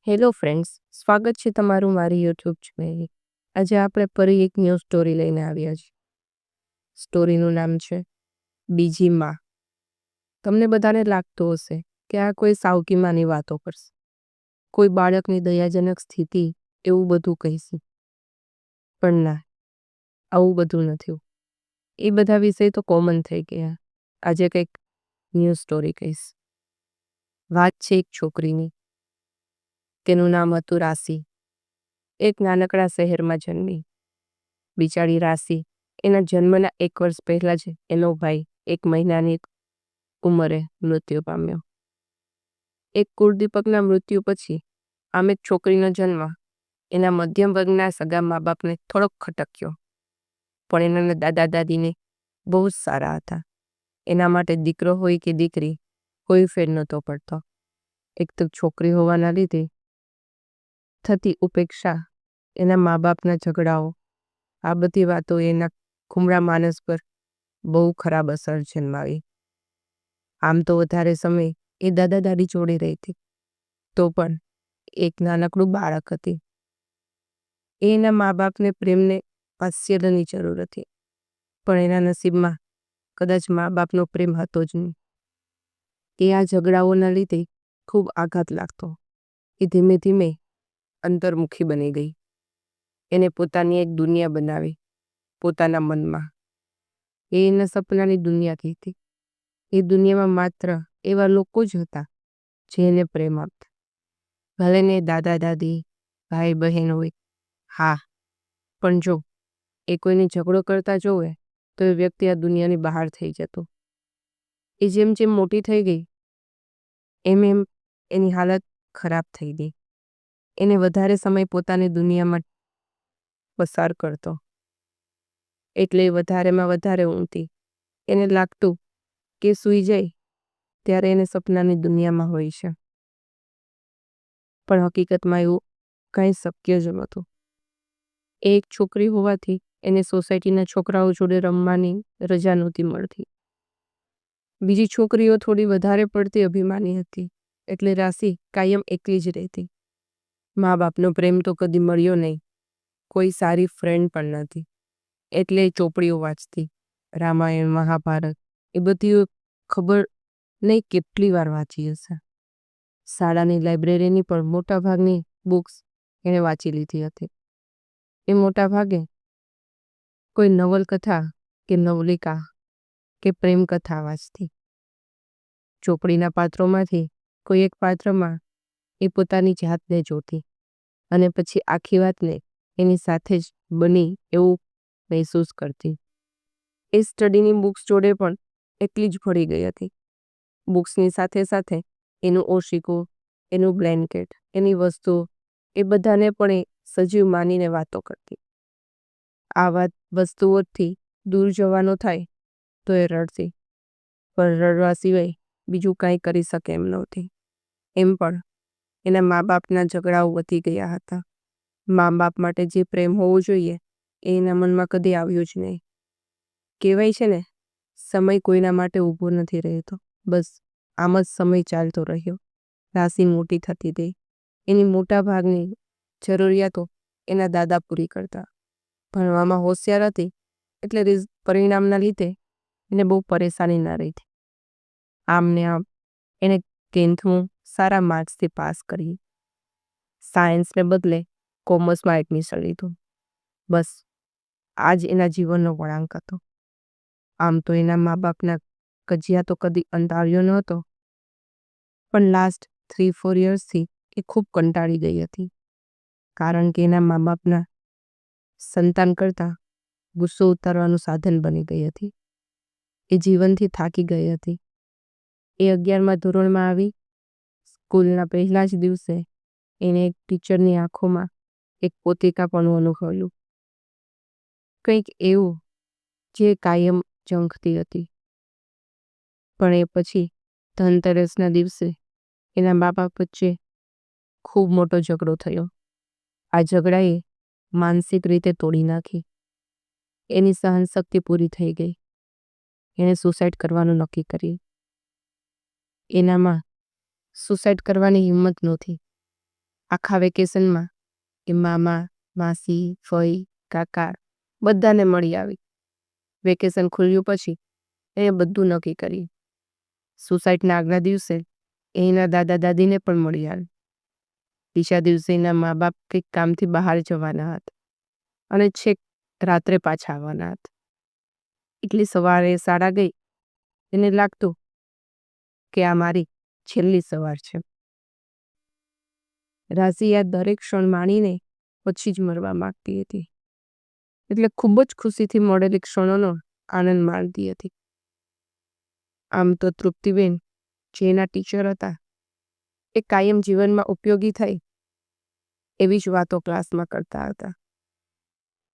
Hello friends, સ્વાગત છે તમારું મારી યુટ્યુબ ચેનલ. આજે આપણે ફરી એક ન્યૂ સ્ટોરી લઈને આવ્યા છીએ. સ્ટોરીનું નામ છે બીજી માં. તમને બધાને લાગતું હશે કે આ કોઈ સાવકી માની વાતો કરશે, કોઈ બાળકની દયાજનક સ્થિતિ, એવું બધું કહીશું. પણ ના, આવું બધું નથી. એ બધા વિષય તો કોમન થઈ ગયા. આજે કંઈક ન્યૂ સ્ટોરી કહીશ. વાત છે એક છોકરીની. તેનું નામ હતું રાશી. એક નાનકડા શહેરમાં જન્મી. બિચારી રાશી એના જન્મના 1 વર્ષ પહેલા જ એનો ભાઈ 1 મહિનાની ઉંમરે મૃત્યુ પામ્યો. એક કુળદીપકના મૃત્યુ પછી આમ એક છોકરીનો જન્મ એના મધ્યમ વર્ગના સગા મા બાપને થોડોક ખટક્યો. પણ એના દાદા દાદીને બહુ જ સારા હતા. એના માટે દીકરો હોય કે દીકરી કોઈ ફેર નહોતો પડતો. એક તો છોકરી હોવાના લીધે થતી ઉપેક્ષા, એના મા બાપના ઝઘડાઓ, આ બધી વાતો એના કુમળા માનસ પર બહુ ખરાબ અસર જન્માવી. આમ તો વધારે સમય એ દાદા દાદી જોડે રહી હતી, તો પણ એક નાનકડું બાળક હતી. એના મા બાપને પ્રેમને વાત્સલ્યની જરૂર હતી, પણ એના નસીબમાં કદાચ મા બાપનો પ્રેમ હતો જ નહીં. એ આ ઝઘડાઓના લીધે ખૂબ આઘાત લાગતો. એ ધીમે ધીમે અંતર્મુખી બની ગઈ. એને પોતાની એક દુનિયા બનાવી પોતાના મનમાં. એ એના સપનાની દુનિયા કહેતી. એ દુનિયામાં માત્ર એવા લોકો જ હતા જે એને પ્રેમ આપતા. ભલે ને દાદા દાદી, ભાઈ બહેન હોય, હા, પણ જો એ કોઈને ઝઘડો કરતા જોવે તો એ વ્યક્તિ આ દુનિયાની બહાર થઈ જતો. એ જેમ જેમ મોટી થઈ ગઈ એમ એમ એની હાલત ખરાબ થઈ ગઈ. એને વધારે સમય પોતાની દુનિયામાં પસાર કરતો, એટલે વધારેમાં વધારે ઊંઘતી. એને લાગતું કે સૂઈ જાય ત્યારે એને સપનાની દુનિયામાં હોય છે, પણ હકીકતમાં એવું કંઈ શક્ય જ નહોતું. એ એક છોકરી હોવાથી એને સોસાયટીના છોકરાઓ જોડે રમવાની રજા નહોતી મળતી. બીજી છોકરીઓ થોડી વધારે પડતી અભિમાની હતી, એટલે રાશી કાયમ એકલી જ રહેતી. મા બાપનો પ્રેમ તો કદી મળ્યો નહીં, કોઈ સારી ફ્રેન્ડ પણ નથી. એટલે ચોપડીઓ વાંચતી, રામાયણ, મહાભારત, એ બધી ખબર નહીં કેટલી વાર વાંચી હશે. શાળાની લાઇબ્રેરીની પણ મોટા ભાગની બુક્સ એણે વાંચી લીધી હતી. એ મોટા ભાગે કોઈ નવલકથા કે નવલિકા કે પ્રેમ કથા વાંચતી. ચોપડીના પાત્રોમાંથી કોઈ એક પાત્રમાં એ પોતાની જાતને જોતી અને પછી આખી વાતને એની સાથે જ બની એવું મહેસૂસ કરતી. એ સ્ટડીની બુક્સ જોડે પણ એટલી જ ભળી ગઈ હતી. બુક્સની સાથે સાથે એનું ઓશીકું, એનું બ્લેન્કેટ, એની વસ્તુઓ, એ બધાને પણ એ સજીવ માનીને વાતો કરતી. આ વાત વસ્તુઓથી દૂર જવાનો થાય તો એ રડતી, પણ રડવા સિવાય બીજું કાંઈ કરી શકે એમ નહોતી. એમ પણ એના મા બાપના ઝઘડાઓ વધી ગયા હતા. મા બાપ માટે જે પ્રેમ હોવો જોઈએ એ એના મનમાં કદી આવ્યો જ નહીં. કહેવાય છે ને, સમય કોઈના માટે ઊભો નથી રહેતો. બસ આમ જ સમય ચાલતો રહ્યો. રાશી મોટી થતી ગઈ. એની મોટા ભાગની જરૂરિયાતો એના દાદા પૂરી કરતા. ભણવામાં હોશિયાર હતી, એટલે પરિણામના લીધે એને બહુ પરેશાની ના રહી. આમ ને આમ એને 10થમું સારા માર્ક્સથી પાસ કરી. સાયન્સને બદલે કોમર્સમાં એડમિશન લીધું. બસ આ જ એના જીવનનો વળાંક હતો. આમ તો એના મા બાપના કજિયા તો કદી અંત આવ્યો નહોતો, પણ લાસ્ટ 3-4 યર્સથી એ ખૂબ કંટાળી ગઈ હતી. કારણ કે એના મા બાપના સંતાન કરતાં ગુસ્સો ઉતારવાનું સાધન બની ગઈ હતી. એ જીવનથી થાકી ગઈ હતી. એ 11મા ધોરણમાં આવી. સ્કૂલના પહેલા જ દિવસે એને એક ટીચરની આંખોમાં એક પોતિકાપણું અનુભવ્યું. કંઈક એવું જે કાયમ ઝંખતી હતી. પણ એ પછી ધનતેરસના દિવસે એના મા બાપ વચ્ચે ખૂબ મોટો ઝઘડો થયો. આ ઝઘડાએ માનસિક રીતે તોડી નાખી. એની સહનશક્તિ પૂરી થઈ ગઈ. એણે સુસાઇડ કરવાનું નક્કી કર્યું. એનામાં સુસાઇડ કરવાની હિંમત નહોતી. આખા વેકેશનમાં એ મામા, માસી, ફઈ, કાકા બધાને મળી આવી. વેકેશન ખુલ્યું પછી એ બધું નક્કી કર્યું. સુસાઇડના આગલા દિવસે એના દાદા દાદીને પણ મળી આવી. બીજા દિવસે એના મા બાપ કંઈક કામથી બહાર જવાના હતા અને છેક રાત્રે પાછા આવવાના હતા. એટલે સવારે શાળા ગઈ. એને લાગતું કે આ મારી છેલ્લી સવાર છે. રાશિ આ દરેક ક્ષણ માણીને પછી જ મરવા માંગતી હતી. એટલે ખૂબ જ ખુશીથી મળેલી ક્ષણોનો આનંદ માણતી હતી. આમ તો તૃપ્તિબેન જે એના ટીચર હતા એ કાયમ જીવનમાં ઉપયોગી થઈ એવી જ વાતો ક્લાસમાં કરતા હતા.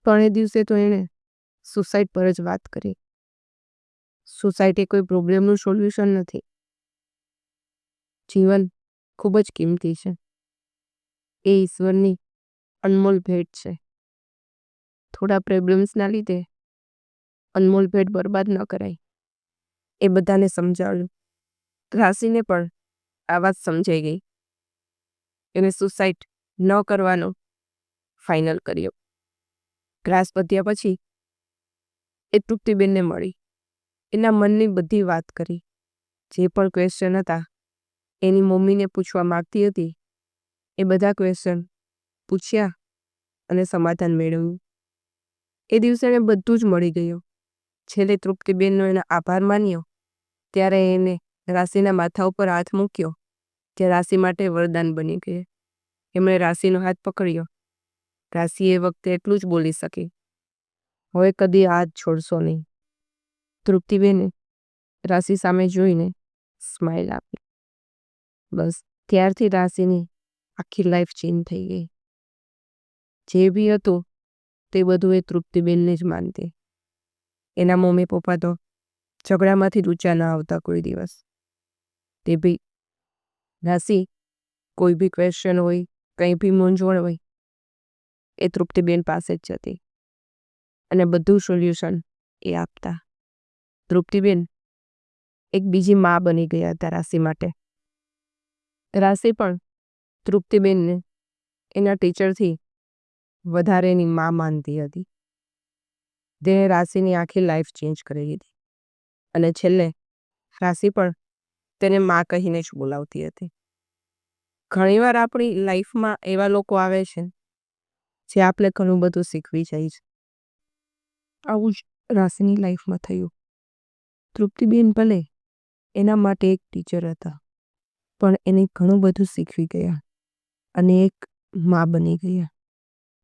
પણ એ દિવસે તો એણે સુસાઇડ પર જ વાત કરી. સુસાઇડ એ કોઈ પ્રોબ્લેમનું સોલ્યુશન નથી. જીવન ખૂબ જ કિંમતી છે. એ ઈશ્વરની અનમોલ ભેટ છે. થોડા પ્રોબ્લેમ્સના લીધે અનમોલ ભેટ બરબાદ ન કરાય એ બધાને સમજાવ્યું. રાશિને પણ આ વાત સમજાઈ ગઈ. એને સુસાઇડ ન કરવાનો ફાઇનલ કર્યો. ક્લાસ પત્યા પછી એ તૃપ્તિબેનને મળી. એના મનની બધી વાત કરી. જે પણ ક્વેશ્ચન હતા એની મમ્મીને પૂછવા માગતી હતી એ બધા ક્વેશ્ચન પૂછ્યા અને સમાધાન મેળવ્યું. એ દિવસે એને બધું જ મળી ગયું. છેલ્લે તૃપ્તિબેનનો એનો આભાર માન્યો ત્યારે એને રાશિના માથા ઉપર હાથ મૂક્યો જે રાશિ માટે વરદાન બની ગયે. એમણે રાશિનો હાથ પકડ્યો. રાશિ એ વખતે એટલું જ બોલી શકી, હવે કદી હાથ છોડશો નહીં. તૃપ્તિબેને રાશિ સામે જોઈને સ્માઇલ આપી. બસ ત્યારથી રાશિની આખી લાઈફ ચેન્જ થઈ ગઈ. જે બી હતું તે બધું એ તૃપ્તિબેનને જ માનતી. એના મમ્મી પપ્પા તો ઝઘડામાંથી જ ઊંચા ના આવતા કોઈ દિવસ. તે બી રાશિ કોઈ બી ક્વેશ્ચન હોય, કંઈ બી મૂંઝવણ હોય એ તૃપ્તિબેન પાસે જ જતી અને બધું સોલ્યુશન એ આપતા. તૃપ્તિબેન એક બીજી મા બની ગયા હતા રાશિ માટે. રાશિ પણ તૃપ્તિબેનને એના ટીચરથી વધારે એની મા માનતી હતી. જેણે રાશિની આખી લાઈફ ચેન્જ કરી દીધી અને છેલ્લે રાશિ પણ તેને મા કહીને જ બોલાવતી હતી. ઘણીવાર આપણી લાઈફમાં એવા લોકો આવે છે જે આપણે ઘણું બધું શીખવી જાય છે. આવું જ રાશિની લાઈફમાં થયું. તૃપ્તિબેન ભલે એના માટે એક ટીચર હતા પણ એને ઘણું બધું શીખવી ગયા અને એક મા બની ગયા.